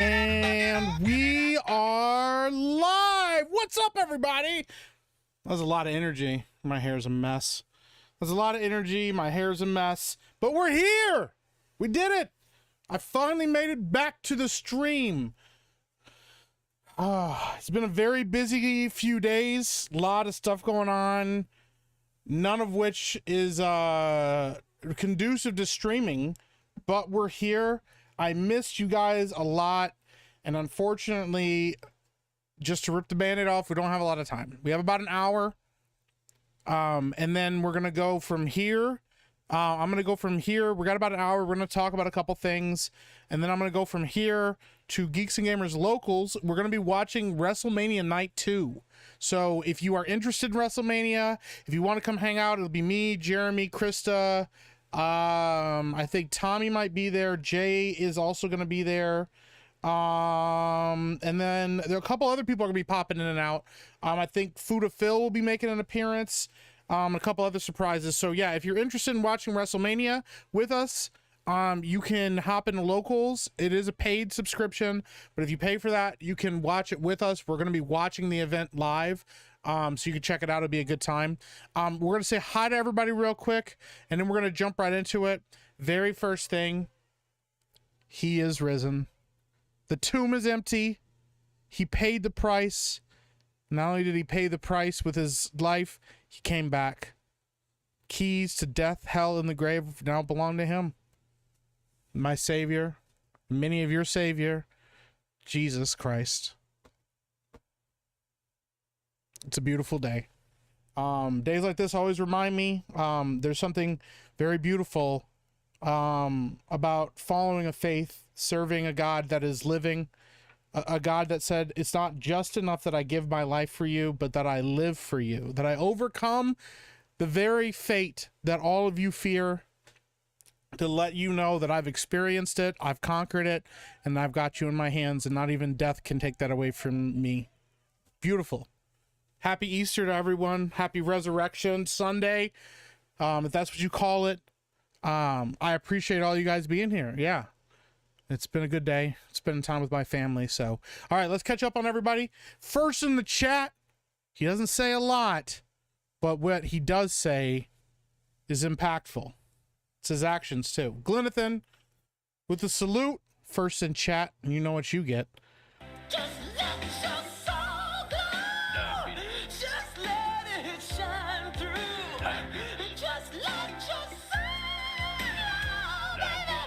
And we are live. What's up, everybody? That was a lot of energy. My hair's a mess. There's a lot of energy. My hair's a mess. But we're here. We did it. I finally made it back to the stream. It's been a very busy few days. A lot of stuff going on. None of which is conducive to streaming. But we're here. I missed you guys a lot. And unfortunately, just to rip the Band-Aid off, we don't have a lot of time. We have about an hour. And then we're going to go from here. I'm going to go from here. We got about an hour. We're going to talk about a couple things. And then I'm going to go from here to Geeks and Gamers Locals. We're going to be watching WrestleMania Night 2. So if you are interested in WrestleMania, if you want to come hang out, it'll be me, Jeremy, Krista. I think Tommy might be there. Jay is also going to be there. And then there are a couple other people are gonna be popping in and out. I think Fuda Phil will be making an appearance. A couple other surprises. So yeah, if you're interested in watching WrestleMania with us, you can hop into Locals. It is a paid subscription, but if you pay for that, you can watch it with us. We're gonna be watching the event live. So you can check it out. It'll be a good time. We're gonna say hi to everybody real quick, and then we're gonna jump right into it. Very first thing, he is risen. The tomb is empty. He paid the price. Not only did he pay the price with his life, he came back. Keys to death, hell, and the grave now belong to him. My Savior, many of your Savior, Jesus Christ. It's a beautiful day. Days like this always remind me there's something very beautiful about following a faith, serving a God that is living, a God that said, it's not just enough that I give my life for you, but that I live for you, that I overcome the very fate that all of you fear, to let you know that I've experienced it, I've conquered it, and I've got you in my hands, and not even death can take that away from me. Beautiful. Happy Easter to everyone. Happy Resurrection Sunday, if that's what you call it. I appreciate all you guys being here. Yeah. It's been a good day. Spending time with my family. So, all right, let's catch up on everybody. First in the chat, he doesn't say a lot, but what he does say is impactful. It's his actions too. Glenathan with the salute. First in chat, and you know what you get. Just let your soul glow. Just let it shine through. Just let your soul glow, baby.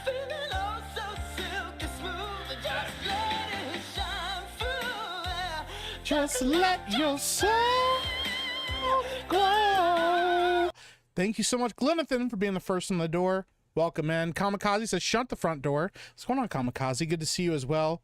Feeling oh so silky smooth. Just let it shine through. Just let your soul glow. Thank you so much, Glenathan, for being the first in the door. Welcome in. Kamikaze says, shut the front door. What's going on, Kamikaze? Good to see you as well.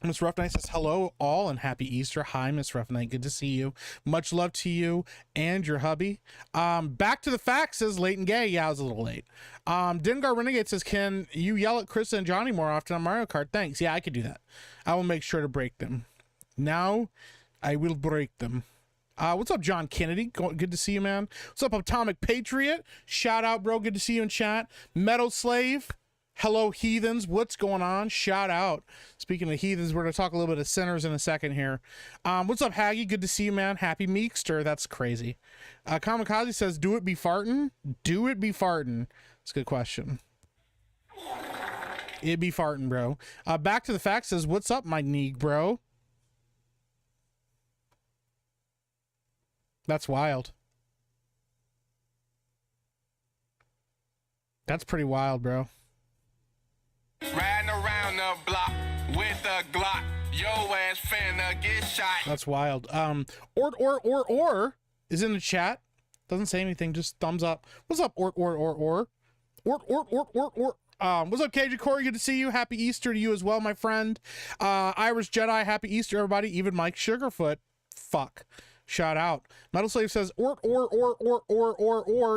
Miss Rough Knight says, hello all and happy Easter. Hi, Miss Rough Knight. Good to see you. Much love to you and your hubby. Back to the facts, says Late and Gay. Yeah, I was a little late. Dengar Renegade says, can you yell at Chris and Johnny more often on Mario Kart? Thanks. Yeah, I could do that. I will make sure to break them. Now, I will break them. What's up, John Kennedy? Good to see you, man. What's up, Atomic Patriot? Shout out, bro. Good to see you in chat. Metal Slave. Hello, heathens. What's going on? Shout out. Speaking of heathens, we're going to talk a little bit of sinners in a second here. What's up, Haggy? Good to see you, man. Happy Meekster. That's crazy. Kamikaze says, do it be fartin'? Do it be fartin'? That's a good question. It be fartin', bro. Back to the facts says, what's up, my neeg, bro? That's wild. That's pretty wild, bro. Riding around the block with a Glock. Yo ass finna get shot. That's wild. Or is in the chat. Doesn't say anything, just thumbs up. What's up, or. What's up, Cajun Corey? Good to see you. Happy Easter to you as well, my friend. Irish Jedi, happy Easter, everybody. Even Mike Sugarfoot. Fuck. Shout out. Metal Slave says, or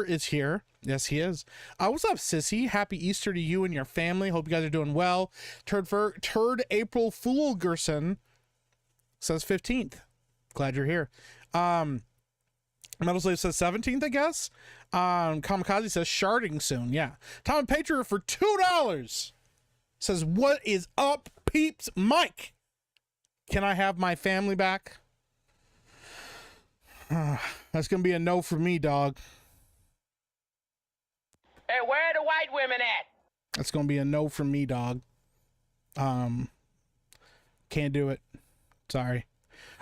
is here. Yes, he is. What's up, Sissy? Happy Easter to you and your family. Hope you guys are doing well. Turd April Fool Gerson says 15th. Glad you're here. Metal Slave says 17th, I guess. Kamikaze says sharding soon. Yeah. Tom Patriot for $2. says, what is up, peeps? Mike, can I have my family back? That's going to be a no for me, dog. Hey, where are the white women at? That's going to be a no for me, dog. Can't do it. Sorry.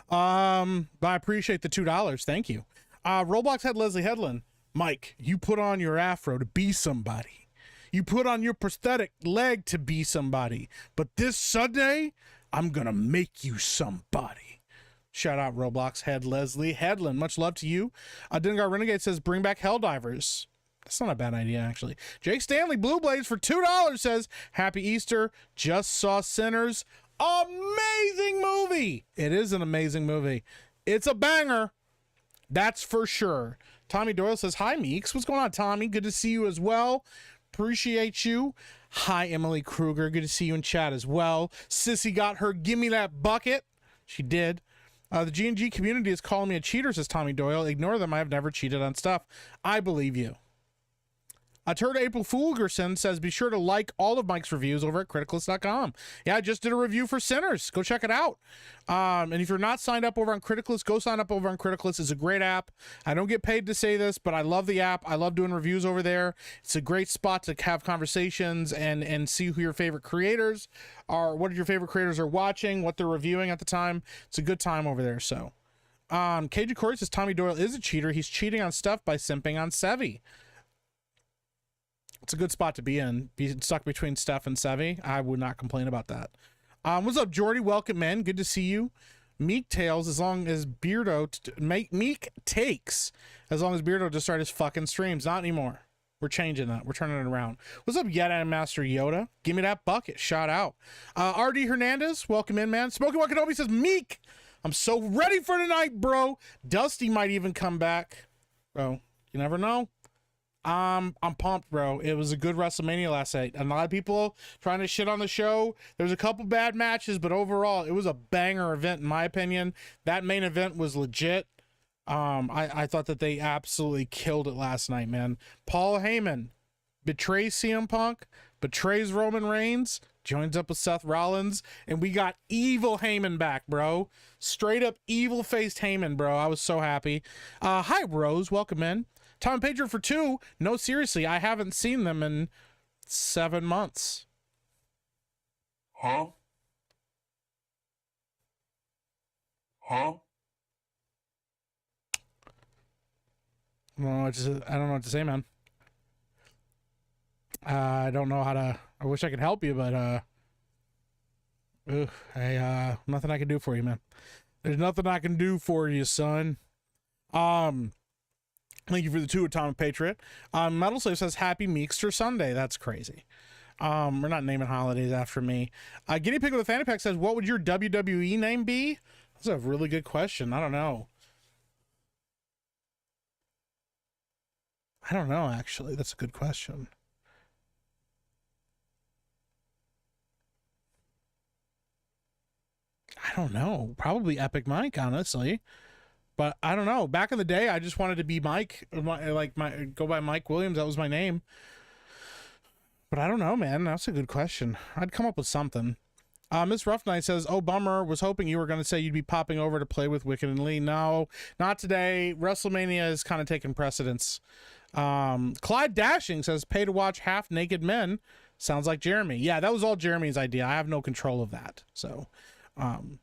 But I appreciate the $2. Thank you. Roblox had Leslie Headland. Mike, you put on your afro to be somebody. You put on your prosthetic leg to be somebody. But this Sunday, I'm going to make you somebody. Shout out Roblox head Leslie Headland. Much love to you. Dengar Renegade says, bring back Helldivers. That's not a bad idea, actually. Jake Stanley, Blue Blades for $2 says, happy Easter. Just saw Sinners. Amazing movie. It is an amazing movie. It's a banger. That's for sure. Tommy Doyle says, hi, Meeks. What's going on, Tommy? Good to see you as well. Appreciate you. Hi, Emily Kruger. Good to see you in chat as well. Sissy got her gimme that bucket. She did. The G&G community is calling me a cheater, says Tommy Doyle. Ignore them. I have never cheated on stuff. I believe you. Turd April Fulgerson says, be sure to like all of Mike's reviews over at criticalist.com. Yeah, I just did a review for Sinners. Go check it out. And if you're not signed up over on Criticalist, go sign up over on Criticalist. It's a great app. I don't get paid to say this, but I love the app. I love doing reviews over there. It's a great spot to have conversations and see who your favorite creators are, what your favorite creators are watching, what they're reviewing at the time. It's a good time over there. So, KJ Corey says, Tommy Doyle is a cheater. He's cheating on stuff by simping on Sevi. It's a good spot to be in. Be stuck between Steph and Sevi. I would not complain about that. What's up, Jordy? Welcome, man. Good to see you. Meek Tails, as long as Beardo... Meek Takes, as long as Beardo just started his fucking streams. Not anymore. We're changing that. We're turning it around. What's up, Yeti Master Yoda? Give me that bucket. Shout out. RD Hernandez, welcome in, man. Smoking Wakanobi says, Meek, I'm so ready for tonight, bro. Dusty might even come back. Bro, you never know. I'm pumped, bro. It was a good WrestleMania last night. A lot of people trying to shit on the show. There's a couple bad matches, but overall, it was a banger event, in my opinion. That main event was legit. I thought that they absolutely killed it last night, man. Paul Heyman betrays CM Punk, betrays Roman Reigns, joins up with Seth Rollins, and we got evil Heyman back, bro. Straight up evil-faced Heyman, bro. I was so happy. Hi, Rose. Welcome in. Tom Pedro for $2. No, seriously, I haven't seen them in 7 months. Huh? Huh? I don't know what to say, man. I don't know how to... I wish I could help you, but... nothing I can do for you, man. There's nothing I can do for you, son. Thank you for the 2, Tom Patriot. Metal Slave says, Happy Meekster Sunday. That's crazy. We're not naming holidays after me. Guinea Pig with a Fanny Pack says, what would your WWE name be? That's a really good question. I don't know. Actually. That's a good question. I don't know. Probably Epic Mike, honestly. But I don't know. Back in the day, I just wanted to be Mike, go by Mike Williams. That was my name. But I don't know, man. That's a good question. I'd come up with something. Miss Rough Night says, oh, bummer. Was hoping you were going to say you'd be popping over to play with Wicked and Lee. No, not today. WrestleMania is kind of taking precedence. Clyde Dashing says, pay to watch Half Naked Men. Sounds like Jeremy. Yeah, that was all Jeremy's idea. I have no control of that. So...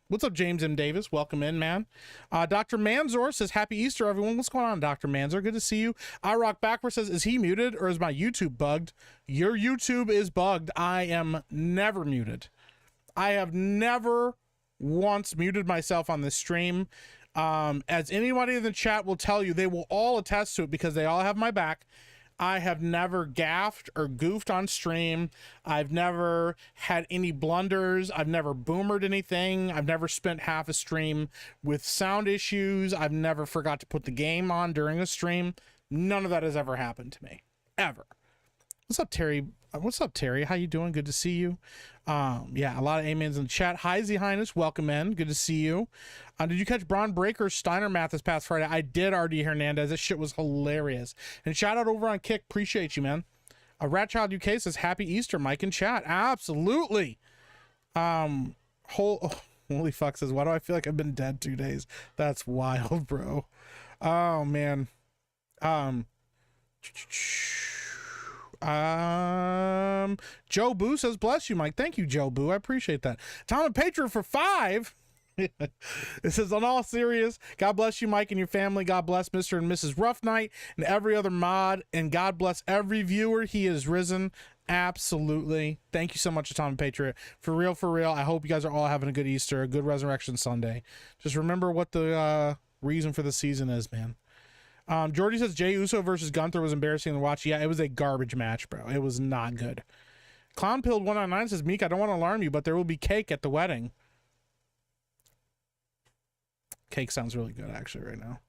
what's up, James M. Davis? Welcome in, man. Dr. Manzor says, Happy Easter, everyone. What's going on, Dr. Manzor? Good to see you. I Rock Backward says, is he muted or is my YouTube bugged? Your YouTube is bugged. I am never muted. I have never once muted myself on this stream. As anybody in the chat will tell you, they will all attest to it because they all have my back. I have never gaffed or goofed on stream. I've never had any blunders. I've never boomered anything. I've never spent half a stream with sound issues. I've never forgot to put the game on during a stream. None of that has ever happened to me. Ever. What's up, Terry? What's up, Terry? How you doing? Good to see you. Yeah, a lot of amens in the chat. Hi, Z Highness. Welcome in. Good to see you. Did you catch Braun Breaker's Steiner math this past Friday? I did, RD Hernandez. This shit was hilarious. And shout out over on Kick. Appreciate you, man. Rat Child UK says happy Easter, Mike in chat. Absolutely. Holy fuck says, why do I feel like I've been dead 2 days? That's wild, bro. Oh man. Joe Boo says, bless you, Mike. Thank you, Joe Boo. I appreciate that. Tom and Patron for 5. It says, on all serious, God bless you, Mike, and your family. God bless Mr. and Mrs. Rough Night and every other mod, and God bless every viewer. He is risen. Absolutely. Thank you so much, Tom and Patriot. For real, for real. I hope you guys are all having a good Easter, a good Resurrection Sunday. Just remember what the reason for the season is, man. Jordy says Jey Uso versus Gunther was embarrassing to watch. Yeah, it was a garbage match, bro. It was not good. Clownpilled 199 says, Meek, I don't want to alarm you, but there will be cake at the wedding. Cake sounds really good actually right now.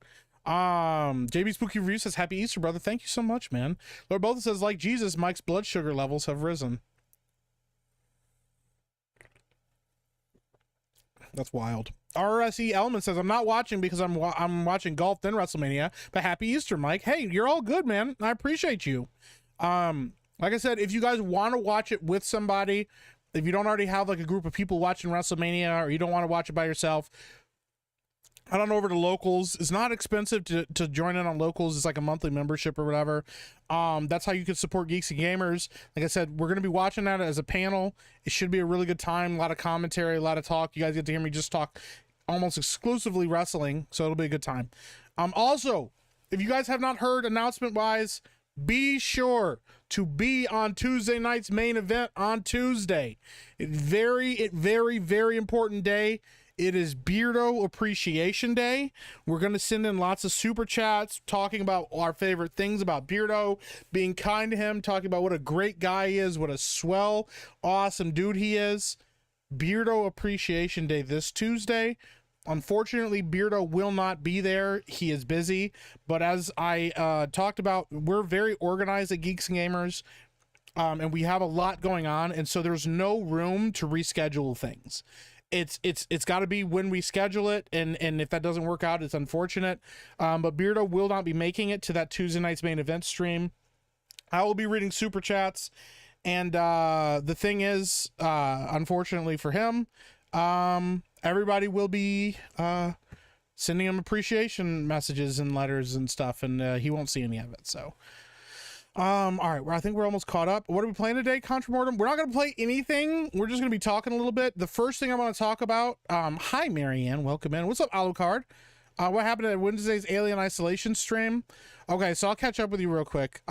JB Spooky Review says, happy Easter, brother. Thank you so much, man. Lord Bolton says, like Jesus, Mike's blood sugar levels have risen. That's wild. RSE Element says, I'm not watching because I'm watching golf then WrestleMania, but happy Easter, Mike. Hey, you're all good, man. I appreciate you. Like I said, if you guys want to watch it with somebody, if you don't already have like a group of people watching WrestleMania, or you don't want to watch it by yourself, head on over to Locals. It's not expensive to join in on Locals. It's like a monthly membership or whatever. That's how you can support Geeks and Gamers. Like I said, we're going to be watching that as a panel. It should be a really good time. A lot of commentary, a lot of talk. You guys get to hear me just talk almost exclusively wrestling, so it'll be a good time. Also, if you guys have not heard announcement-wise, be sure to be on Tuesday night's main event on Tuesday. Very, very important day. It is Beardo Appreciation Day. We're going to send in lots of super chats talking about our favorite things about Beardo, being kind to him, talking about what a great guy he is, what a swell, awesome dude he is. Beardo Appreciation Day this Tuesday. Unfortunately, Beardo will not be there. He is busy. But as I talked about, we're very organized at Geeks and Gamers. And we have a lot going on. And so there's no room to reschedule things. It's got to be when we schedule it, and if that doesn't work out, it's unfortunate. But Beardo will not be making it to that Tuesday night's main event stream. I will be reading super chats, and the thing is, unfortunately for him, everybody will be sending him appreciation messages and letters and stuff, and he won't see any of it. So. All right, well, I think we're almost caught up. What are we playing today, Contra Mortem? We're not going to play anything. We're just going to be talking a little bit. The first thing I want to talk about, hi, Marianne, welcome in. What's up, Alucard? What happened at Wednesday's Alien Isolation stream? Okay, so I'll catch up with you real quick.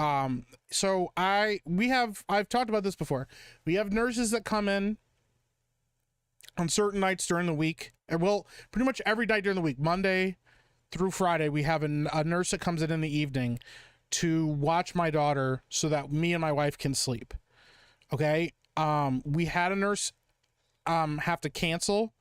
So I've talked about this before. We have nurses that come in on certain nights during the week. Well, pretty much every night during the week, Monday through Friday, we have a nurse that comes in the evening to watch my daughter so that me and my wife can sleep. Okay. We had a nurse have to cancel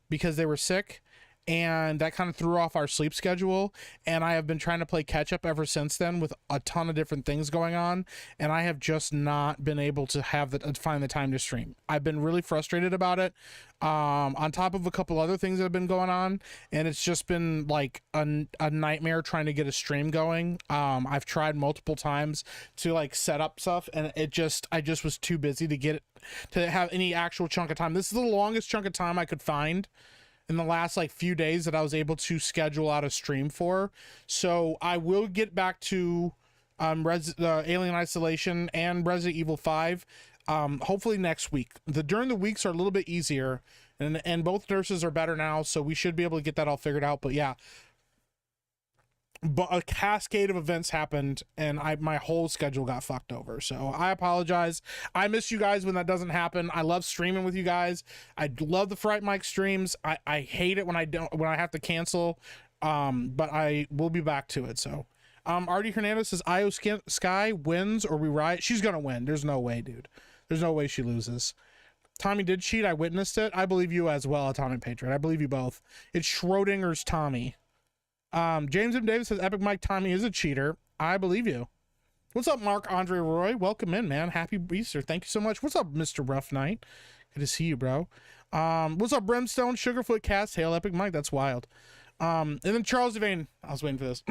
because they were sick, and that kind of threw off our sleep schedule, and I have been trying to play catch up ever since then with a ton of different things going on, and I have just not been able to find the time to stream. I've been really frustrated about it, on top of a couple other things that have been going on, and it's just been like a nightmare trying to get a stream going. I've tried multiple times to like set up stuff, and I just was too busy to have any actual chunk of time. This is the longest chunk of time I could find in the last like few days that I was able to schedule out a stream for. So I will get back to Alien Isolation and Resident Evil 5 hopefully next week. During the weeks are a little bit easier, and both nurses are better now, so we should be able to get that all figured out. But yeah, but a cascade of events happened, and my whole schedule got fucked over. So I apologize. I miss you guys when that doesn't happen. I love streaming with you guys. I love the Fright Mike streams. I hate it when I have to cancel. But I will be back to it. So Artie Hernandez says Io Sky wins or we riot. She's gonna win. There's no way, dude. There's no way she loses. Tommy did cheat. I witnessed it. I believe you as well, Atomic Patriot. I believe you both. It's Schrodinger's Tommy. James M. Davis says Epic Mike Tommy is a cheater. I believe you. What's up, Mark Andre Roy? Welcome in, man. Happy Easter. Thank you so much. What's up, Mr. Rough Knight? Good to see you, bro. What's up, Brimstone? Sugarfoot Cast. Hail Epic Mike. That's wild. And then Charles Devane. I was waiting for this.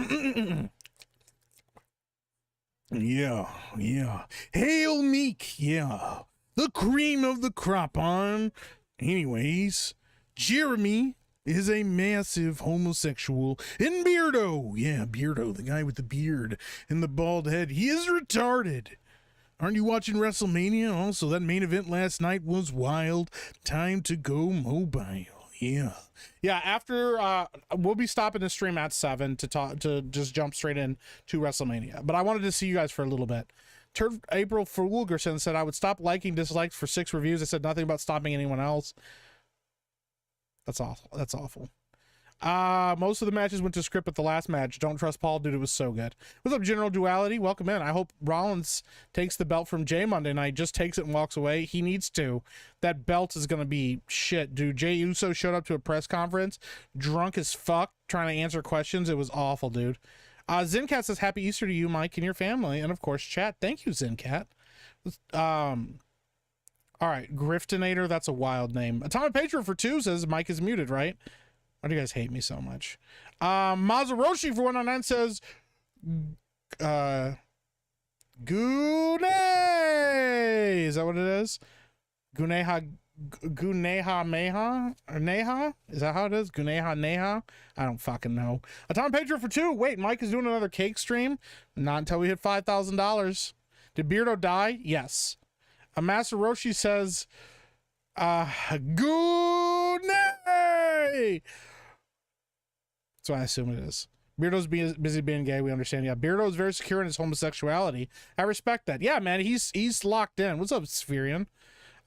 Yeah, yeah. Hail Meek, yeah. The cream of the crop on. Anyways, Jeremy is a massive homosexual. And Beardo, yeah, Beardo, the guy with the beard and the bald head, he is retarded. Aren't you watching WrestleMania? Also, that main event last night was wild. Time to go mobile. Yeah. Yeah, after we'll be stopping the stream at 7 to just jump straight in to WrestleMania. But I wanted to see you guys for a little bit. April Fulgerson said I would stop liking dislikes for 6 reviews. I said nothing about stopping anyone else. That's awful. That's awful. Most of the matches went to script, but the last match, don't trust Paul, dude, it was so good. What's up, General Duality? Welcome in. I hope Rollins takes the belt from Jay Monday night, just takes it and walks away. He needs to. That belt is going to be shit, dude. Jay Uso showed up to a press conference, drunk as fuck, trying to answer questions. It was awful, dude. Zencat says, Happy Easter to you, Mike, and your family. And, of course, chat. Thank you, Zencat. All right, Griftinator, that's a wild name. Atomic Patriot for 2 says Mike is muted, right? Why do you guys hate me so much? Mazaroshi for 109 says, Gune! Is that what it is? Guneha Meha? Or Neha? Is that how it is? Guneha Neha? I don't fucking know. Atomic Patriot for 2. Wait, Mike is doing another cake stream? Not until we hit $5,000. Did Beardo die? Yes. Masaroshi says, Gune! That's what I assume it is. Beardo's busy being gay. We understand. Yeah, Beardo is very secure in his homosexuality. I respect that. Yeah, man, he's locked in. What's up, Spherian?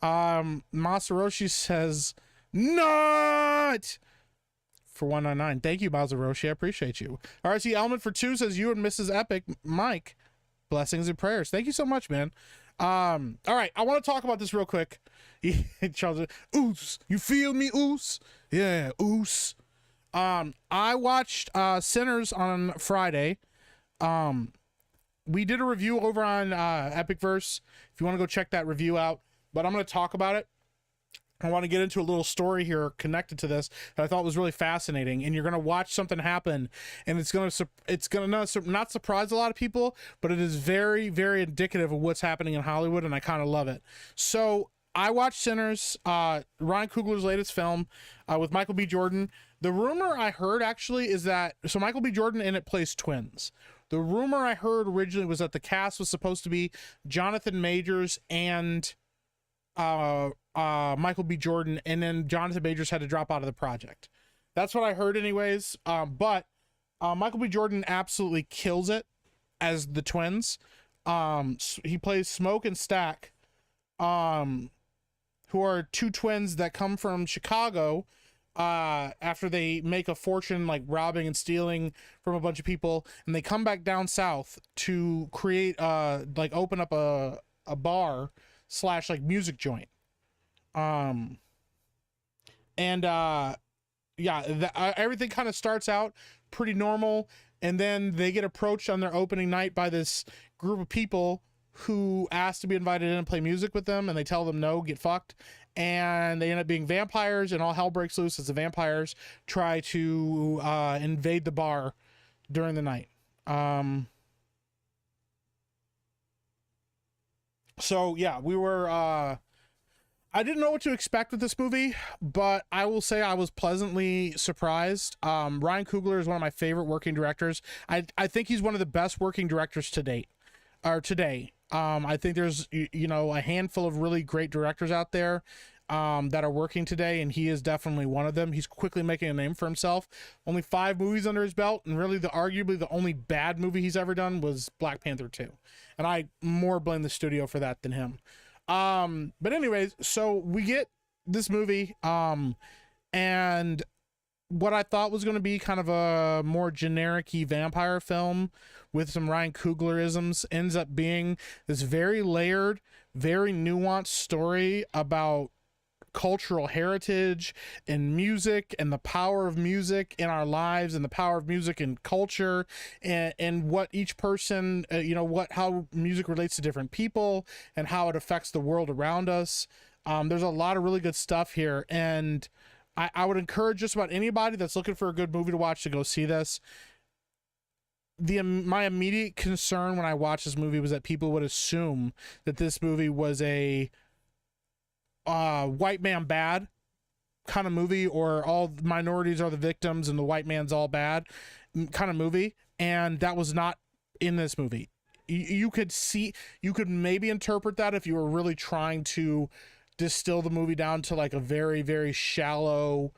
Masaroshi says, not for 199. Thank you, Masaroshi. I appreciate you. RC Element for 2 says you and Mrs. Epic, Mike. Blessings and prayers. Thank you so much, man. All right, I want to talk about this real quick. Charles, oos, you feel me, oos? Yeah, oos. I watched Sinners on Friday. We did a review over on Epicverse. If you want to go check that review out, but I'm going to talk about it. I want to get into a little story here connected to this that I thought was really fascinating. And you're going to watch something happen, and it's going to not surprise a lot of people, but it is very, very indicative of what's happening in Hollywood, and I kind of love it. So I watched Sinners, Ryan Coogler's latest film, with Michael B. Jordan. The rumor I heard actually is that, so Michael B. Jordan in it plays twins. The rumor I heard originally was that the cast was supposed to be Jonathan Majors and Michael B. Jordan, and then Jonathan Majors had to drop out of the project. That's what I heard anyways. But Michael B. Jordan absolutely kills it as the twins. He plays Smoke and Stack, who are 2 twins that come from Chicago after they make a fortune like robbing and stealing from a bunch of people, and they come back down south to create like open up a bar / like music joint. Everything kind of starts out pretty normal, and then they get approached on their opening night by this group of people who ask to be invited in and play music with them, and they tell them no, get fucked, and they end up being vampires, and all hell breaks loose as the vampires try to invade the bar during the night. So yeah, we were I didn't know what to expect with this movie, but I will say I was pleasantly surprised. Ryan Coogler is one of my favorite working directors. I think he's one of the best working directors to date, or today. I think there's, a handful of really great directors out there that are working today, and he is definitely one of them. He's quickly making a name for himself. Only 5 movies under his belt, and really arguably the only bad movie he's ever done was Black Panther 2. And I more blame the studio for that than him. But anyways, so we get this movie, and what I thought was going to be kind of a more generic-y vampire film with some Ryan Cooglerisms ends up being this very layered, very nuanced story about cultural heritage and music and the power of music in our lives and the power of music and culture, and what each person, how music relates to different people and how it affects the world around us. There's a lot of really good stuff here, and I would encourage just about anybody that's looking for a good movie to watch to go see this. my immediate concern when I watched this movie was that people would assume that this movie was a white man bad kind of movie, or all minorities are the victims and the white man's all bad kind of movie, and that was not in this movie. You could maybe interpret that if you were really trying to distill the movie down to like a very, very shallow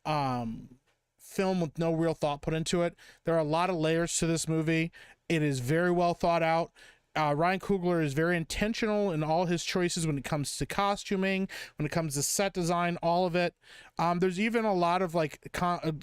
film with no real thought put into it. There are a lot of layers to this movie. It is very well thought out. Ryan Coogler is very intentional in all his choices when it comes to costuming, when it comes to set design, all of it. There's even a lot of like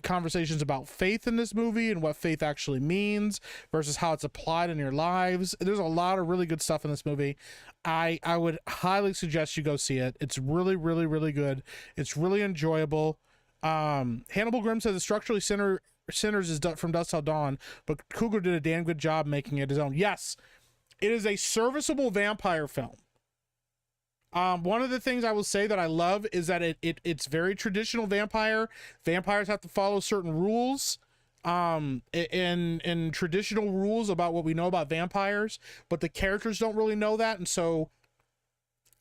conversations about faith in this movie and what faith actually means versus how it's applied in your lives. There's a lot of really good stuff in this movie. I would highly suggest you go see it. It's really, really, really good. It's really enjoyable. Hannibal Grimm says the structurally Sinners is from Dusk Till Dawn, but Coogler did a damn good job making it his own. Yes. It is a serviceable vampire film. One of the things I will say that I love is that it's very traditional vampire. Vampires have to follow certain rules, and traditional rules about what we know about vampires, but the characters don't really know that, and so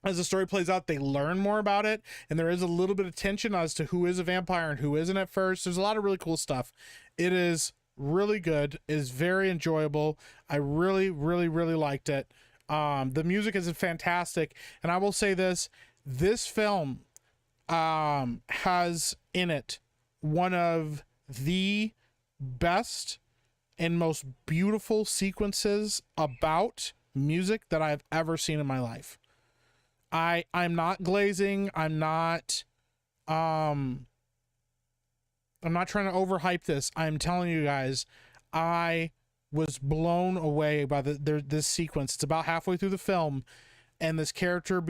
as the story plays out, they learn more about it, and there is a little bit of tension as to who is a vampire and who isn't at first. There's a lot of really cool stuff. It is really good. It is very enjoyable. I really, really, really liked it. The music is fantastic, and I will say this film has in it one of the best and most beautiful sequences about music that I've ever seen in my life. I'm not glazing. I'm not trying to overhype this. I'm telling you guys, I was blown away by this sequence. It's about halfway through the film, and this character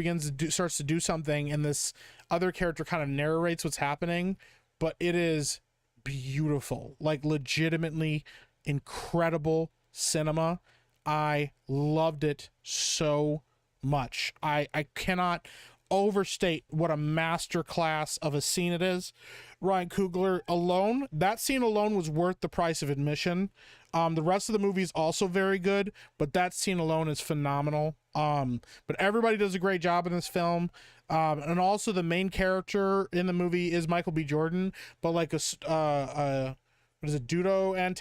starts to do something, and this other character kind of narrates what's happening, but it is beautiful, like legitimately incredible cinema. I loved it so much. I cannot overstate what a masterclass of a scene it is. Ryan Coogler alone, that scene alone was worth the price of admission. The rest of the movie is also very good, but that scene alone is phenomenal. But everybody does a great job in this film. And also the main character in the movie is Michael B. Jordan, but like what is it,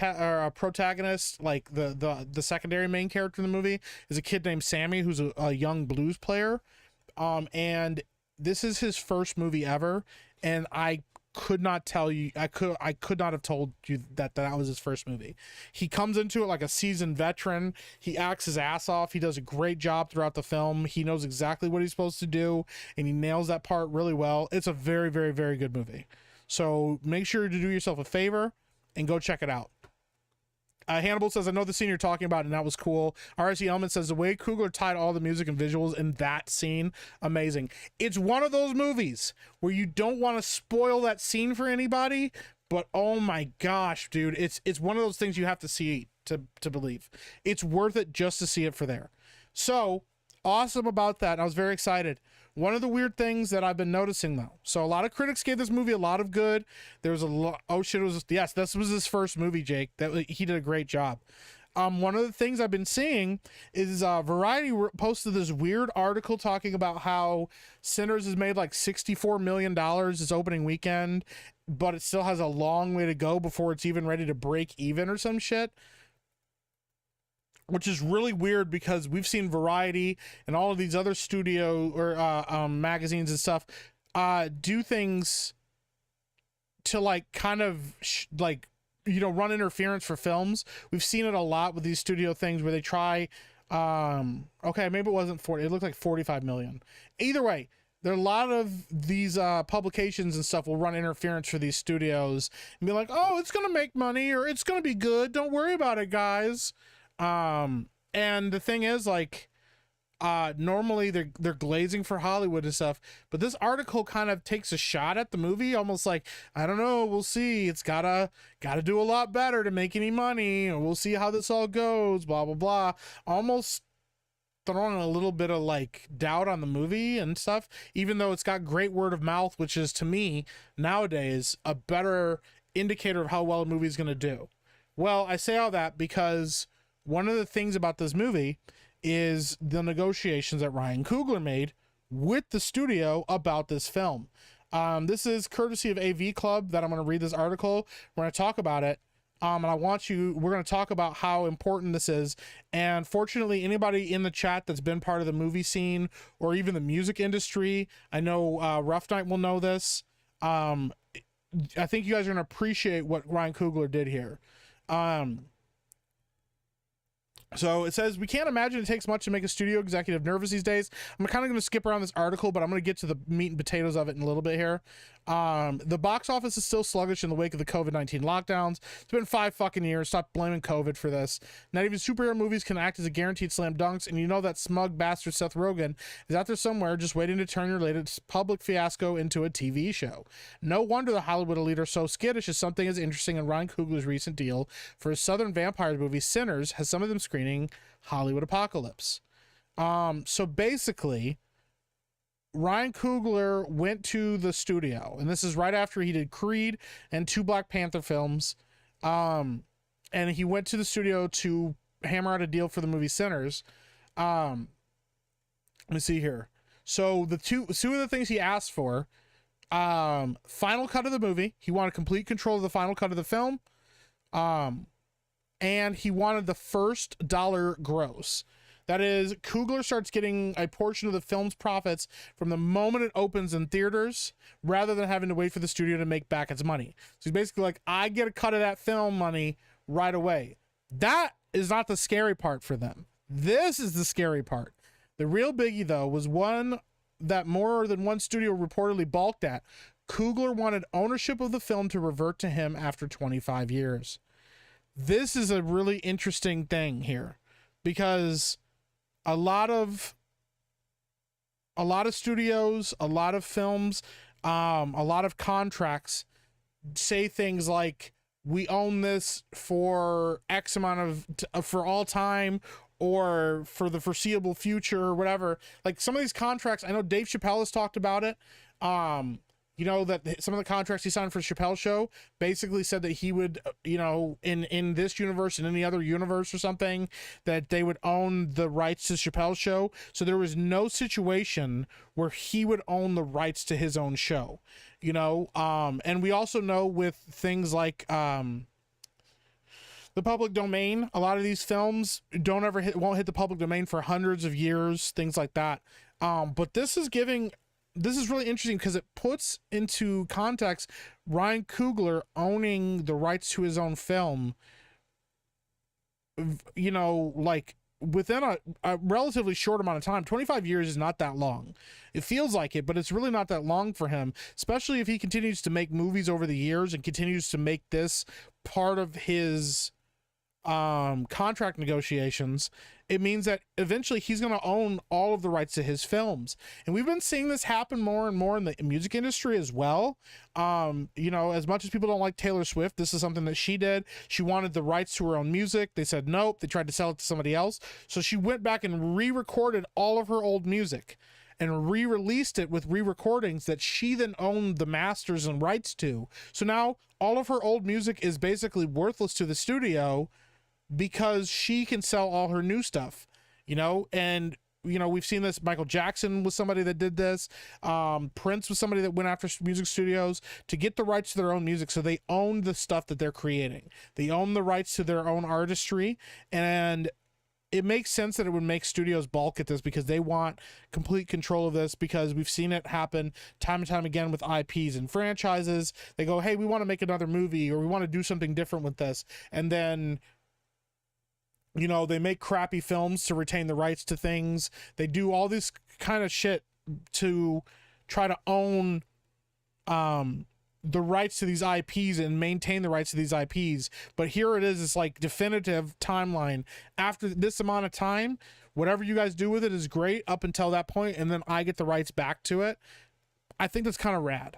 a protagonist, like the secondary main character in the movie is a kid named Sammy, who's a young blues player. And this is his first movie ever, and I could not tell you, I could not have told you that was his first movie. He comes into it like a seasoned veteran. He acts his ass off. He does a great job throughout the film. He knows exactly what he's supposed to do, and he nails that part really well. It's a very, very, very good movie. So make sure to do yourself a favor and go check it out. Hannibal says, I know the scene you're talking about, and that was cool. RSE Element says, the way Coogler tied all the music and visuals in that scene, amazing. It's one of those movies where you don't want to spoil that scene for anybody, but oh my gosh, dude, it's one of those things you have to see to believe. It's worth it just to see it for there. So, awesome about that. I was very excited. One of the weird things that I've been noticing, though, so a lot of critics gave this movie a lot of good. There was a lot. Oh shit! Yes, this was his first movie, Jake. He did a great job. One of the things I've been seeing is Variety posted this weird article talking about how Sinners has made like $64 million this opening weekend, but it still has a long way to go before it's even ready to break even or some shit. Which is really weird because we've seen Variety and all of these other studio or magazines and stuff do things to like kind of run interference for films. We've seen it a lot with these studio things where they try okay, maybe it wasn't 40, it looked like 45 million. Either way, there are a lot of these publications and stuff will run interference for these studios and be like, oh, it's gonna make money or it's gonna be good, don't worry about it, guys. And the thing is, like, normally they're glazing for Hollywood and stuff, but this article kind of takes a shot at the movie, almost like, I don't know, we'll see, it's gotta do a lot better to make any money, and we'll see how this all goes, blah blah blah, almost throwing a little bit of like doubt on the movie and stuff, even though it's got great word of mouth, which is to me nowadays a better indicator of how well a movie is going to do. Well, I say all that because one of the things about this movie is the negotiations that Ryan Coogler made with the studio about this film. This is courtesy of AV Club that I'm going to read this article. We're going to talk about it. And we're going to talk about how important this is. And fortunately, anybody in the chat that's been part of the movie scene or even the music industry, I know Rough Night will know this. I think you guys are going to appreciate what Ryan Coogler did here. So it says, we can't imagine it takes much to make a studio executive nervous these days. I'm kind of going to skip around this article, but I'm going to get to the meat and potatoes of it in a little bit here. The box office is still sluggish in the wake of the COVID-19 lockdowns. It's been 5 fucking years. Stop blaming COVID for this. Not even superhero movies can act as a guaranteed slam dunks, and you know that smug bastard Seth Rogen is out there somewhere just waiting to turn your latest public fiasco into a TV show. No wonder the Hollywood elite are so skittish as something as interesting as Ryan Coogler's recent deal for his Southern vampires movie Sinners has some of them screening Hollywood Apocalypse. So basically, Ryan Coogler went to the studio, and this is right after he did Creed and 2 Black Panther films. And he went to the studio to hammer out a deal for the movie Sinners. Let me see here. So the two of the things he asked for, final cut of the movie. He wanted complete control of the final cut of the film. And he wanted the first dollar gross. That is, Coogler starts getting a portion of the film's profits from the moment it opens in theaters, rather than having to wait for the studio to make back its money. So he's basically like, I get a cut of that film money right away. That is not the scary part for them. This is the scary part. The real biggie, though, was one that more than one studio reportedly balked at. Coogler wanted ownership of the film to revert to him after 25 years. This is a really interesting thing here, because a lot of studios, a lot of films, a lot of contracts say things like, we own this for X amount of for all time or for the foreseeable future or whatever. Like some of these contracts, I know Dave Chappelle has talked about it. You know, that some of the contracts he signed for Chappelle Show basically said that he would, you know, in this universe and any other universe or something, that they would own the rights to Chappelle Show. So there was no situation where he would own the rights to his own show, you know. And we also know with things like the public domain, a lot of these films won't hit the public domain for hundreds of years, things like that. But this is really interesting because it puts into context Ryan Coogler owning the rights to his own film, you know, like within a relatively short amount of time. 25 years is not that long. It feels like it, but it's really not that long for him, especially if he continues to make movies over the years and continues to make this part of his contract negotiations. It means that eventually he's going to own all of the rights to his films. And we've been seeing this happen more and more in the music industry as well. You know, as much as people don't like Taylor Swift, this is something that she did. She wanted the rights to her own music. They said nope. They tried to sell it to somebody else. So she went back and re-recorded all of her old music and re-released it with re-recordings that she then owned the masters and rights to. So now all of her old music is basically worthless to the studio, because she can sell all her new stuff, you know. And you know, we've seen this. Michael Jackson was somebody that did this. Prince was somebody that went after music studios to get the rights to their own music, so they own the stuff that they're creating. They own the rights to their own artistry, and it makes sense that it would make studios balk at this because they want complete control of this, because we've seen it happen time and time again with IPs and franchises. They go, hey, we want to make another movie, or we want to do something different with this, and then, you know, they make crappy films to retain the rights to things. They do all this kind of shit to try to own the rights to these IPs and maintain the rights to these IPs. But here it is, it's like definitive timeline. After this amount of time, whatever you guys do with it is great up until that point, and then I get the rights back to it. I think that's kind of rad.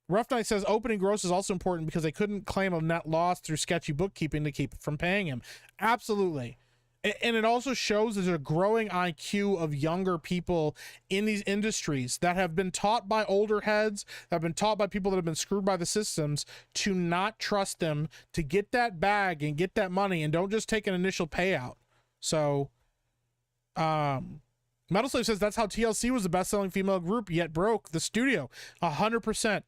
Rough Night says opening gross is also important because they couldn't claim a net loss through sketchy bookkeeping to keep from paying him. Absolutely. And it also shows there's a growing IQ of younger people in these industries that have been taught by older heads, that have been taught by people that have been screwed by the systems to not trust them, to get that bag and get that money, and don't just take an initial payout. So, Metal Slave says that's how TLC was the best-selling female group, yet broke the studio. 100%.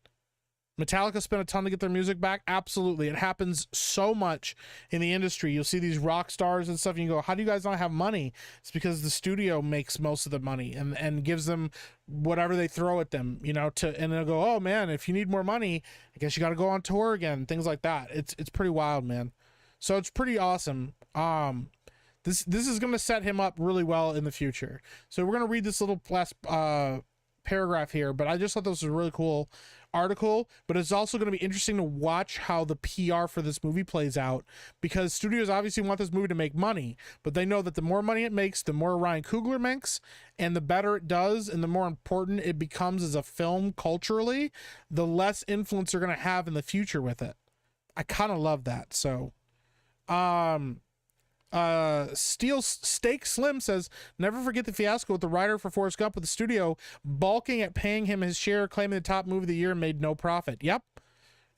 Metallica spent a ton to get their music back. Absolutely. It happens so much in the industry. You'll see these rock stars and stuff, and you go, how do you guys not have money? It's because the studio makes most of the money and gives them whatever they throw at them, you know, and they'll go, oh man, if you need more money, I guess you got to go on tour again, things like that. It's pretty wild, man. So it's pretty awesome. This is going to set him up really well in the future. So we're going to read this little last paragraph here, but I just thought this was a really cool article. But it's also going to be interesting to watch how the PR for this movie plays out, because studios obviously want this movie to make money, but they know that the more money it makes, the more Ryan Coogler makes, and the better it does, and the more important it becomes as a film culturally, the less influence they're going to have in the future with it. I kind of love that. So Steel Steak Slim says, never forget the fiasco with the writer for Forrest Gump, with the studio balking at paying him his share, claiming the top movie of the year, and made no profit. Yep.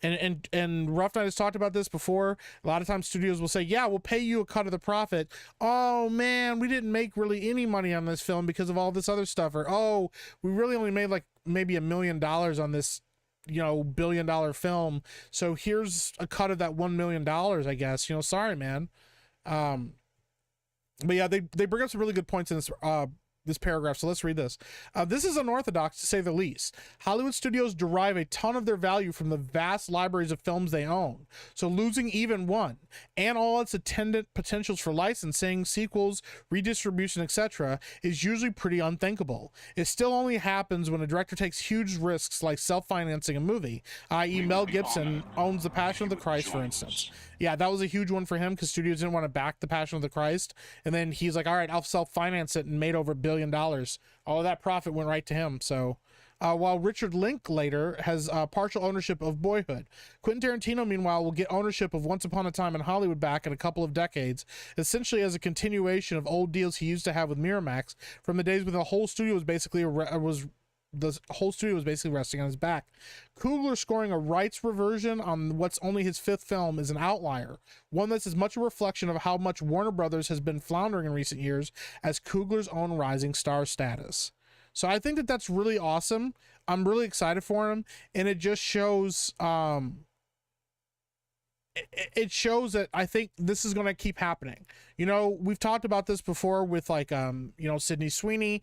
And Rough Night has talked about this before. A lot of times studios will say, yeah, we'll pay you a cut of the profit. Oh man, we didn't make really any money on this film because of all this other stuff. Or, oh, we really only made like maybe $1 million on this, you know, $1 billion film. So here's a cut of that $1 million, I guess. You know, sorry, man. But yeah, they bring up some really good points in this paragraph, so let's read this. This is unorthodox, to say the least. Hollywood studios derive a ton of their value from the vast libraries of films they own, so losing even one, and all its attendant potentials for licensing, sequels, redistribution, etc., is usually pretty unthinkable. It still only happens when a director takes huge risks like self-financing a movie, i.e. Mel Gibson owns The Passion of the Christ, for instance. Yeah, that was a huge one for him because studios didn't want to back The Passion of the Christ. And then he's like, all right, I'll self-finance it, and made over $1 billion. All of that profit went right to him. So while Richard Linklater has partial ownership of Boyhood, Quentin Tarantino, meanwhile, will get ownership of Once Upon a Time in Hollywood back in a couple of decades, essentially as a continuation of old deals he used to have with Miramax from the days when the whole studio was basically resting on his back. Coogler scoring a rights reversion on what's only his 5th film is an outlier, one that's as much a reflection of how much Warner Brothers has been floundering in recent years as Coogler's own rising star status. So I think that that's really awesome. I'm really excited for him, and it just shows it shows that I think this is going to keep happening. You know, we've talked about this before with like you know, Sydney Sweeney.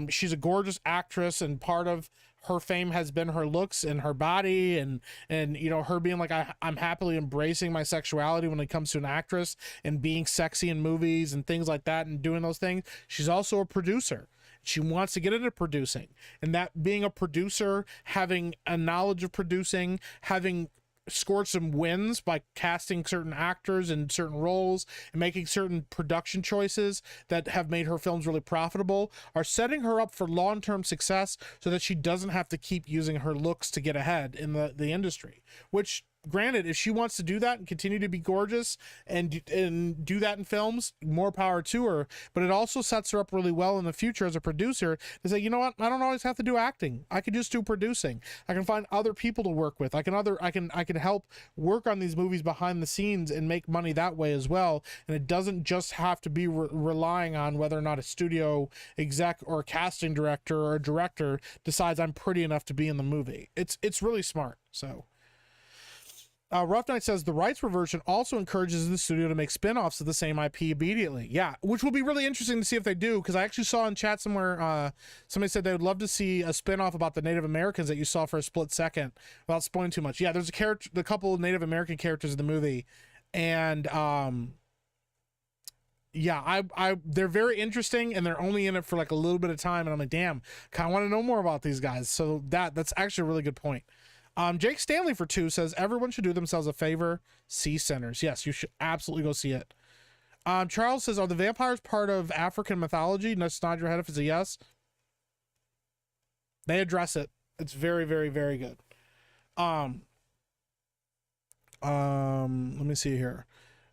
She's a gorgeous actress, and part of her fame has been her looks and her body, and you know, her being like, I'm happily embracing my sexuality when it comes to an actress and being sexy in movies and things like that and doing those things. She's also a producer. She wants to get into producing, and that being a producer, having a knowledge of producing, having scored some wins by casting certain actors in certain roles and making certain production choices that have made her films really profitable, are setting her up for long-term success so that she doesn't have to keep using her looks to get ahead in the industry. Which, granted, if she wants to do that and continue to be gorgeous and do that in films, more power to her. But it also sets her up really well in the future as a producer to say, you know what, I don't always have to do acting. I could just do producing. I can find other people to work with. I can help work on these movies behind the scenes and make money that way as well. And it doesn't just have to be relying on whether or not a studio exec or a casting director or a director decides I'm pretty enough to be in the movie. It's really smart. So Rough Night says the rights reversion also encourages the studio to make spin-offs of the same IP immediately. Yeah, which will be really interesting to see if they do, because I actually saw in chat somewhere, somebody said they would love to see a spin-off about the Native Americans that you saw for a split second, without spoiling too much. Yeah, there's a couple of Native American characters in the movie, and yeah, they're very interesting, and they're only in it for like a little bit of time, and I'm like, damn, kind of want to know more about these guys. So that's actually a really good point. Jake Stanley for 2 says everyone should do themselves a favor. See Sinners. Yes, you should absolutely go see it. Charles says, are the vampires part of African mythology? Just nod your head if it's a yes. They address it. It's very, very, very good. Let me see here.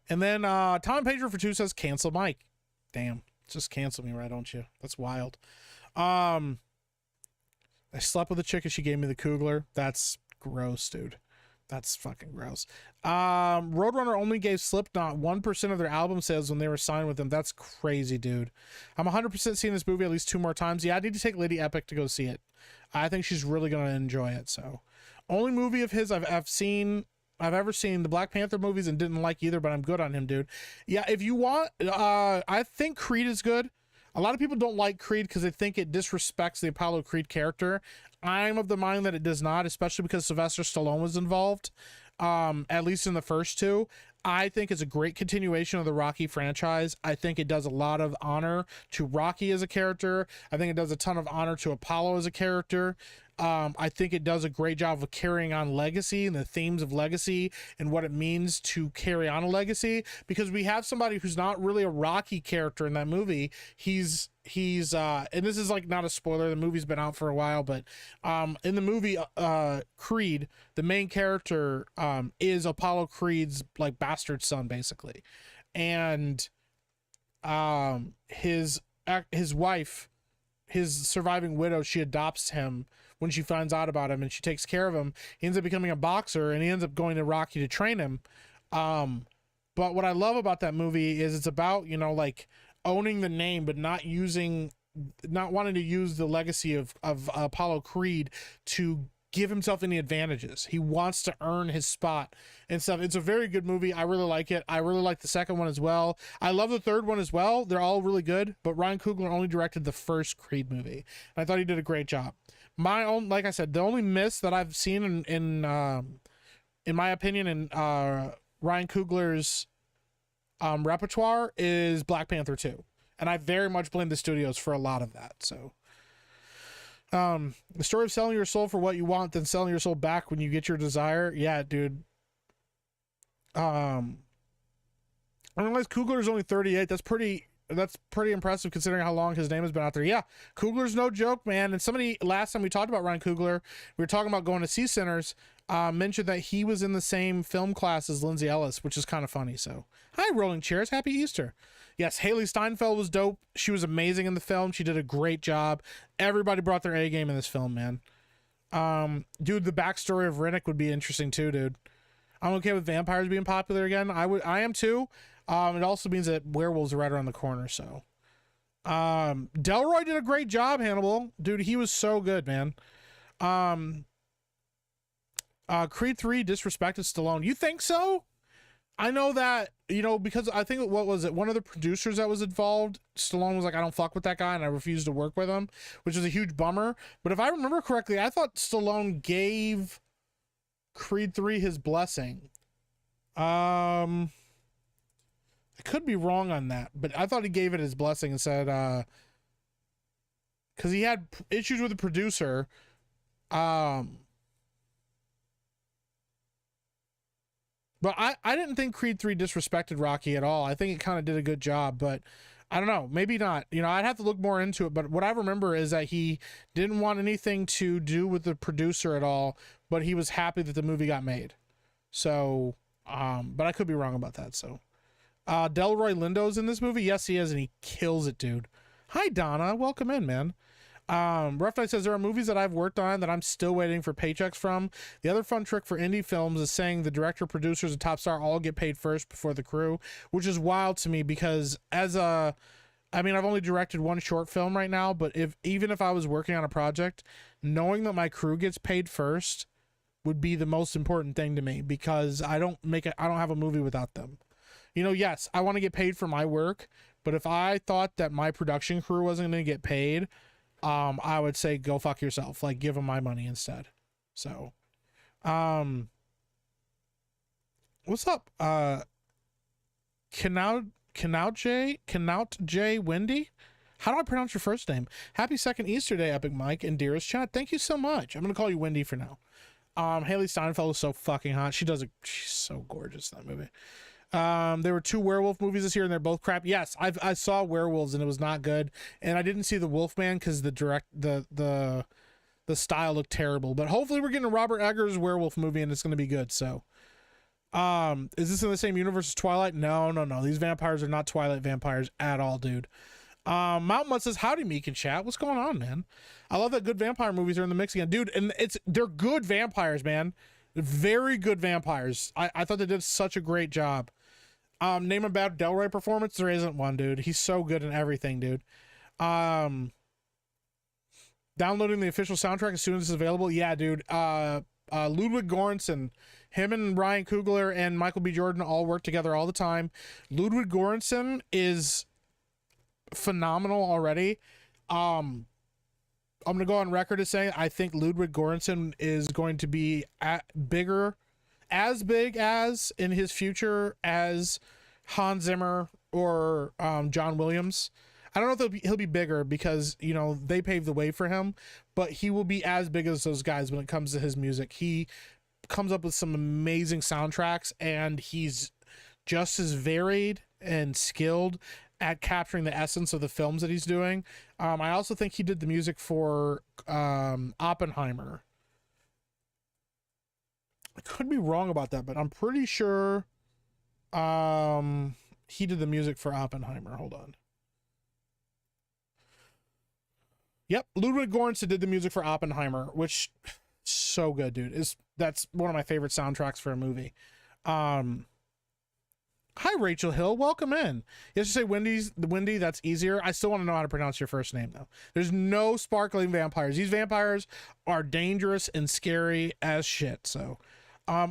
And then Tom Pager for 2 says cancel Mike. Damn, just cancel me, right? Don't you? That's wild. I slept with a chick and she gave me the Kugler. That's gross, dude. That's fucking gross. Roadrunner only gave Slipknot 1% of their album sales when they were signed with them. That's crazy, dude. I'm 100% seeing this movie at least 2 more times. Yeah, I need to take Lady Epic to go see it. I think she's really going to enjoy it. So, only movie of his I've ever seen the Black Panther movies and didn't like either, but I'm good on him, dude. Yeah, if you want, I think Creed is good. A lot of people don't like Creed because they think it disrespects the Apollo Creed character. I'm of the mind that it does not, especially because Sylvester Stallone was involved, at least in the first 2. I think it's a great continuation of the Rocky franchise. I think it does a lot of honor to Rocky as a character. I think it does a ton of honor to Apollo as a character. I think it does a great job of carrying on legacy and the themes of legacy and what it means to carry on a legacy, because we have somebody who's not really a Rocky character in that movie. He's and this is like not a spoiler, the movie's been out for a while, but in the movie Creed, the main character is Apollo Creed's like bastard son, basically. And his wife, his surviving widow, she adopts him when she finds out about him, and she takes care of him. He ends up becoming a boxer, and he ends up going to Rocky to train him. But what I love about that movie is it's about, you know, like owning the name, but not wanting to use the legacy of Apollo Creed to give himself any advantages. He wants to earn his spot and stuff. It's a very good movie. I really like it. I really like the second one as well. I love the third one as well. They're all really good, but Ryan Coogler only directed the first Creed movie, and I thought he did a great job. Like I said, the only miss that I've seen in my opinion, in Ryan Coogler's repertoire is Black Panther 2. And I very much blame the studios for a lot of that. So, the story of selling your soul for what you want, then selling your soul back when you get your desire. Yeah, dude. I realize Coogler is only 38. That's pretty impressive considering how long his name has been out there. Yeah, Coogler's no joke, man. And somebody, last time we talked about Ryan Coogler, we were talking about going to see Sinners, mentioned that he was in the same film class as Lindsay Ellis, which is kind of funny. So, hi, Rolling Chairs. Happy Easter. Yes, Haley Steinfeld was dope. She was amazing in the film. She did a great job. Everybody brought their A game in this film, man. Dude, the backstory of Riddick would be interesting too, dude. I'm okay with vampires being popular again. I am too. It also means that werewolves are right around the corner. So, Delroy did a great job, Hannibal. Dude, he was so good, man. Creed 3 disrespected Stallone. You think so? I know that, you know, because I think, what was it? One of the producers that was involved, Stallone was like, I don't fuck with that guy, and I refused to work with him, which is a huge bummer. But if I remember correctly, I thought Stallone gave Creed 3 his blessing. I could be wrong on that, but I thought he gave it his blessing and said, because he had issues with the producer. But I didn't think Creed 3 disrespected Rocky at all. I think it kind of did a good job, but I don't know, maybe not. You know, I'd have to look more into it, but what I remember is that he didn't want anything to do with the producer at all, but he was happy that the movie got made. So, but I could be wrong about that, so. Delroy Lindo's in this movie? Yes, he is, and he kills it, dude. Hi, Donna. Welcome in, man. Rough Night says, there are movies that I've worked on that I'm still waiting for paychecks from. The other fun trick for indie films is saying the director, producers, and top star all get paid first before the crew, which is wild to me because I've only directed one short film right now, but even if I was working on a project, knowing that my crew gets paid first would be the most important thing to me, because I don't have a movie without them. You know, yes, I want to get paid for my work, but if I thought that my production crew wasn't going to get paid, I would say go fuck yourself. Like, give them my money instead. So, what's up? Knaut J Wendy. How do I pronounce your first name? Happy second Easter day, Epic Mike and dearest chat. Thank you so much. I'm gonna call you Wendy for now. Haley Steinfeld is so fucking hot. She's so gorgeous in that movie. There were 2 werewolf movies this year and they're both crap. Yes, I saw Werewolves and it was not good. And I didn't see the Wolfman because the style looked terrible. But hopefully we're getting a Robert Eggers werewolf movie and it's going to be good. So, Is this in the same universe as Twilight? No. These vampires are not Twilight vampires at all, dude. Mountain Mud says, howdy, Meek and chat. What's going on, man? I love that good vampire movies are in the mix again, dude. And they're good vampires, man. Very good vampires. I thought they did such a great job. Name a bad Delroy performance. There isn't one, dude. He's so good in everything, dude. Downloading the official soundtrack as soon as it's available. Yeah, dude. Ludwig Göransson, him and Ryan Coogler and Michael B. Jordan all work together all the time. Ludwig Göransson is phenomenal already. I'm gonna go on record as saying I think Ludwig Göransson is going to be as big as in his future as Hans Zimmer or John Williams. I don't know if he'll be bigger because, you know, they paved the way for him, but he will be as big as those guys when it comes to his music. He comes up with some amazing soundtracks, and he's just as varied and skilled at capturing the essence of the films that he's doing. I also think he did the music for Oppenheimer. I could be wrong about that, but I'm pretty sure he did the music for Oppenheimer. Hold on. Yep, Ludwig Göransson did the music for Oppenheimer, which so good, dude. That's one of my favorite soundtracks for a movie. Hi, Rachel Hill. Welcome in. You have to say Wendy, that's easier. I still want to know how to pronounce your first name, though. There's no sparkling vampires. These vampires are dangerous and scary as shit. So,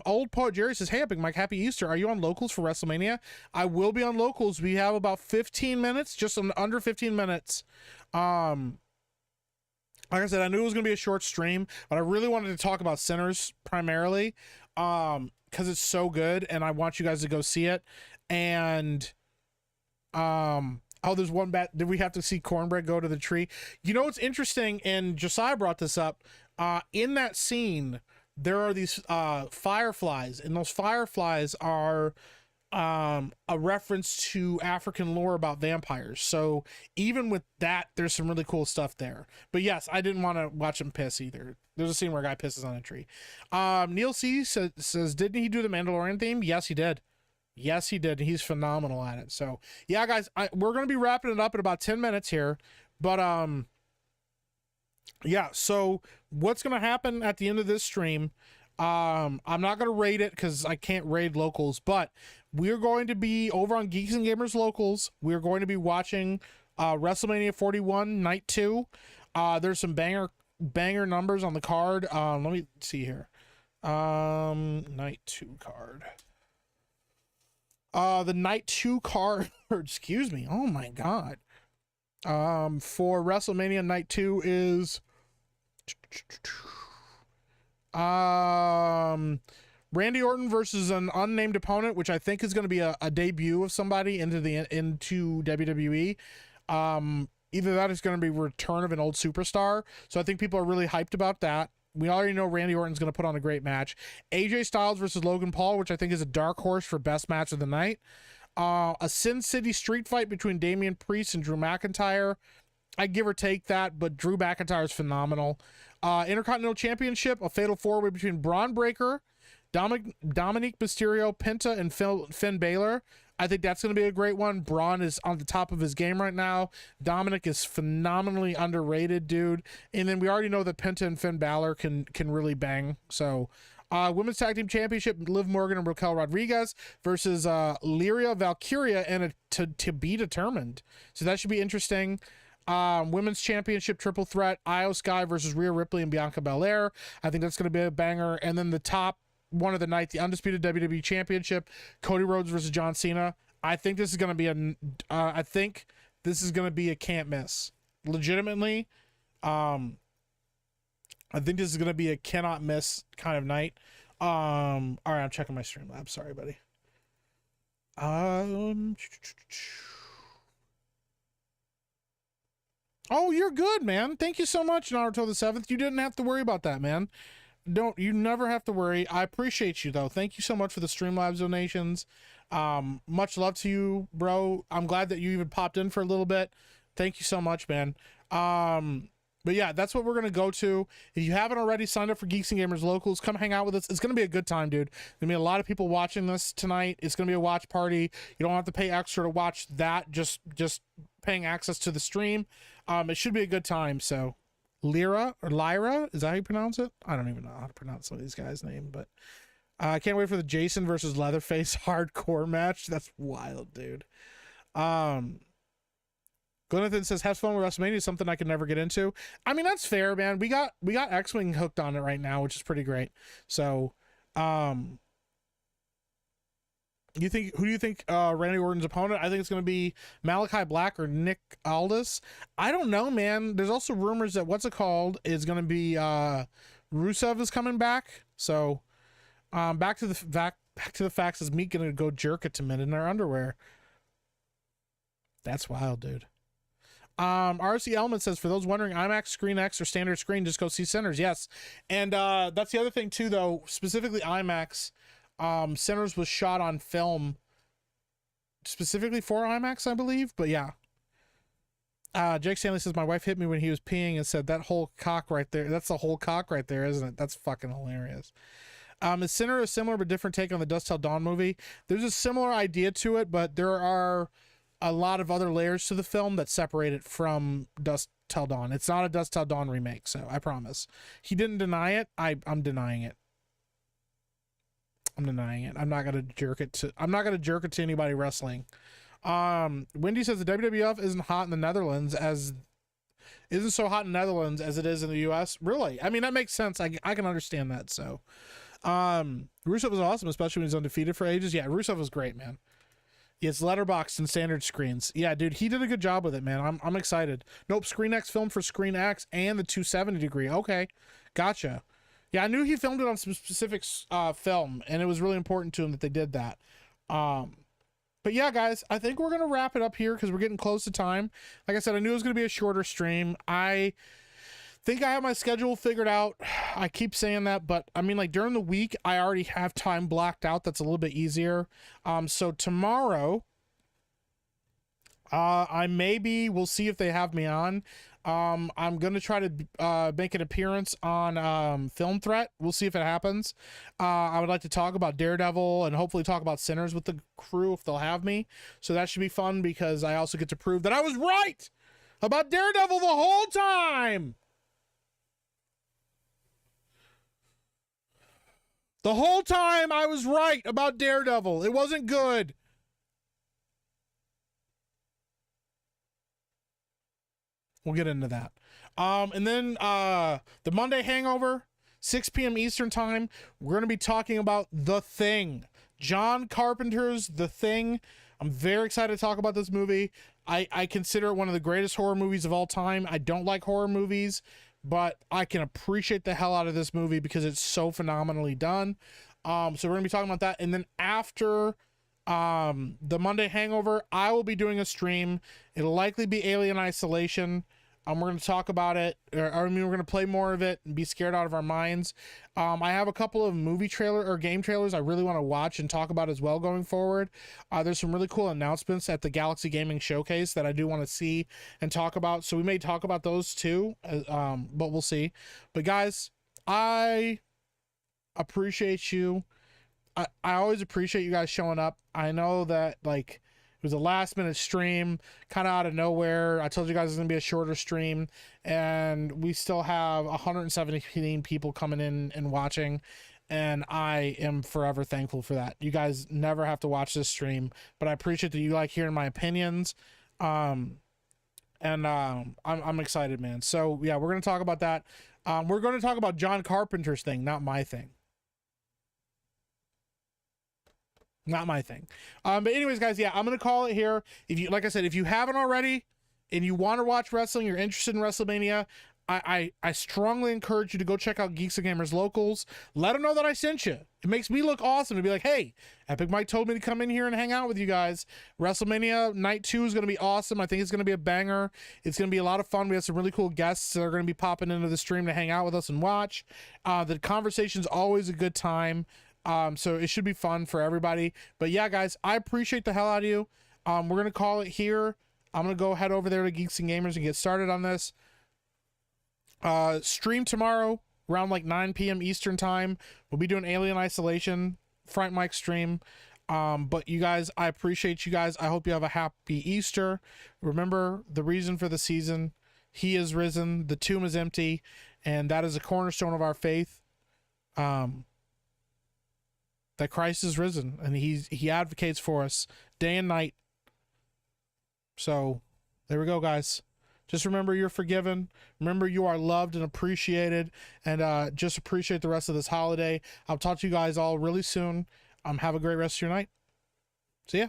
Old Poet Jerry says, hey, Epic Mike, happy Easter. Are you on locals for WrestleMania? I will be on locals. We have about 15 minutes, just under 15 minutes. Like I said, I knew it was going to be a short stream, but I really wanted to talk about Sinners primarily because it's so good, and I want you guys to go see it. And, there's one bet. Did we have to see Cornbread go to the tree? You know what's interesting, and Josiah brought this up, in that scene, there are these fireflies, and those fireflies are a reference to African lore about vampires. So even with that, there's some really cool stuff there. But yes, I didn't want to watch him piss either. There's a scene where a guy pisses on a tree. Neil C says, didn't he do the Mandalorian theme? Yes, he did. Yes, he did. He's phenomenal at it. So yeah, guys, we're going to be wrapping it up in about 10 minutes here. But yeah, so what's going to happen at the end of this stream, I'm not going to raid it because I can't raid locals, but we're going to be over on Geeks and Gamers Locals. We're going to be watching WrestleMania 41 Night 2. There's some banger numbers on the card. Let me see here. Night 2 card. The Night 2 card, excuse me. Oh my God. For WrestleMania Night 2 is Randy Orton versus an unnamed opponent, which I think is going to be a debut of somebody into WWE. Either that is going to be return of an old superstar. So I think people are really hyped about that. We already know Randy Orton's going to put on a great match. AJ Styles versus Logan Paul, which I think is a dark horse for best match of the night. A Sin City street fight between Damian Priest and Drew McIntyre. I give or take that, but Drew McIntyre is phenomenal. Intercontinental Championship, a fatal four-way between Braun Breaker, Dominic Mysterio, Penta, and Finn Balor. I think that's going to be a great one. Braun is on the top of his game right now. Dominic is phenomenally underrated, dude. And then we already know that Penta and Finn Balor can really bang. So, Women's Tag Team Championship, Liv Morgan and Raquel Rodriguez versus Lyria Valkyria and to be determined. So that should be interesting. Women's Championship Triple Threat, Io Sky versus Rhea Ripley and Bianca Belair. I think that's going to be a banger. And then the top one of the night, the undisputed WWE Championship, Cody Rhodes versus John Cena. I think this is going to be a can't miss. Legitimately, I think this is going to be a cannot miss kind of night. All right, I'm checking my Streamlabs. Sorry, buddy. Oh, you're good, man. Thank you so much, Naruto the 7th. You didn't have to worry about that, man. You never have to worry. I appreciate you, though. Thank you so much for the Streamlabs donations. Much love to you, bro. I'm glad that you even popped in for a little bit. Thank you so much, man. But But yeah, that's what we're going to go to. If you haven't already signed up for Geeks and Gamers Locals, come hang out with us. It's going to be a good time, dude. There's going to be a lot of people watching this tonight. It's going to be a watch party. You don't have to pay extra to watch that, just paying access to the stream. It should be a good time. So Lyra, is that how you pronounce it? I don't even know how to pronounce some of these guys' names, but I can't wait for the Jason versus Leatherface hardcore match. That's wild, dude. Jonathan says, has fun with WrestleMania, something I could never get into. I mean, that's fair, man. We got X-Wing hooked on it right now, which is pretty great. So, who do you think Randy Orton's opponent? I think it's going to be Malachi Black or Nick Aldis. I don't know, man. There's also rumors that is going to be Rusev is coming back. So, back to the facts. Is Meek going to go jerk it to men in their underwear? That's wild, dude. RC Element says, for those wondering, IMAX, Screen X, or standard screen, just go see Sinners. Yes. And that's the other thing too, though, specifically IMAX. Sinners was shot on film specifically for IMAX, I believe. But yeah. Jake Stanley says, my wife hit me when he was peeing and said, that whole cock right there. That's the whole cock right there, isn't it? That's fucking hilarious. Is Sinner a similar but different take on the Dusk Till Dawn movie? There's a similar idea to it, but there are a lot of other layers to the film that separate it from Dusk Till Dawn. It's not a Dusk Till Dawn remake, so I promise. He didn't deny it. I'm denying it. I'm denying it. I'm not gonna jerk it to anybody wrestling. Wendy says the WWF isn't hot in the Netherlands isn't so hot in the Netherlands as it is in the US. Really? I mean, that makes sense. I can understand that. So Rusev was awesome, especially when he's undefeated for ages. Yeah, Rusev was great, man. Yeah, it's letterboxed and standard screens. Yeah, dude, he did a good job with it, man. I'm excited. Nope, Screen X filmed for Screen X and the 270 degree. Okay, gotcha. Yeah, I knew he filmed it on some specific film, and it was really important to him that they did that. But yeah, guys, I think we're going to wrap it up here because we're getting close to time. Like I said, I knew it was going to be a shorter stream. I think I have my schedule figured out. I keep saying that, but I mean, like during the week, I already have time blocked out. That's a little bit easier. So tomorrow, we'll see if they have me on. I'm going to try to make an appearance on Film Threat. We'll see if it happens. I would like to talk about Daredevil and hopefully talk about Sinners with the crew if they'll have me. So that should be fun because I also get to prove that I was right about Daredevil the whole time. The whole time I was right about Daredevil. It wasn't good. We'll get into that. And then the Monday Hangover, 6 p.m. Eastern time, we're going to be talking about The Thing. John Carpenter's The Thing. I'm very excited to talk about this movie. I consider it one of the greatest horror movies of all time. I don't like horror movies, but I can appreciate the hell out of this movie because it's so phenomenally done. So we're going to be talking about that. And then after the Monday Hangover, I will be doing a stream. It'll likely be Alien Isolation. We're going to talk about it. We're going to play more of it and be scared out of our minds. I have a couple of movie trailer or game trailers I really want to watch and talk about as well going forward. There's some really cool announcements at the Galaxy Gaming Showcase that I do want to see and talk about. So we may talk about those too, but we'll see. But guys, I appreciate you. I always appreciate you guys showing up. I know that like it was a last minute stream, kind of out of nowhere. I told you guys it's going to be a shorter stream, and we still have 117 people coming in and watching, and I am forever thankful for that. You guys never have to watch this stream, but I appreciate that you like hearing my opinions. I'm excited, man. So yeah, we're going to talk about that. We're going to talk about John Carpenter's thing, not my thing. Not my thing. But anyways, guys, yeah, I'm going to call it here. If you, like I said, if you haven't already and you want to watch wrestling, you're interested in WrestleMania, I strongly encourage you to go check out Geeks and Gamers Locals. Let them know that I sent you. It makes me look awesome to be like, hey, Epic Mike told me to come in here and hang out with you guys. WrestleMania Night 2 is going to be awesome. I think it's going to be a banger. It's going to be a lot of fun. We have some really cool guests that are going to be popping into the stream to hang out with us and watch. The conversation's always a good time. So it should be fun for everybody. But yeah, guys, I appreciate the hell out of you. We're going to call it here. I'm going to go head over there to Geeks and Gamers and get started on this. Stream tomorrow around like 9 p.m. Eastern time. We'll be doing Alien Isolation, Frank Mike stream. But you guys, I appreciate you guys. I hope you have a happy Easter. Remember the reason for the season. He is risen. The tomb is empty. And that is a cornerstone of our faith. That Christ is risen. And he advocates for us day and night. So there we go, guys. Just remember you're forgiven. Remember you are loved and appreciated. And just appreciate the rest of this holiday. I'll talk to you guys all really soon. Have a great rest of your night. See ya.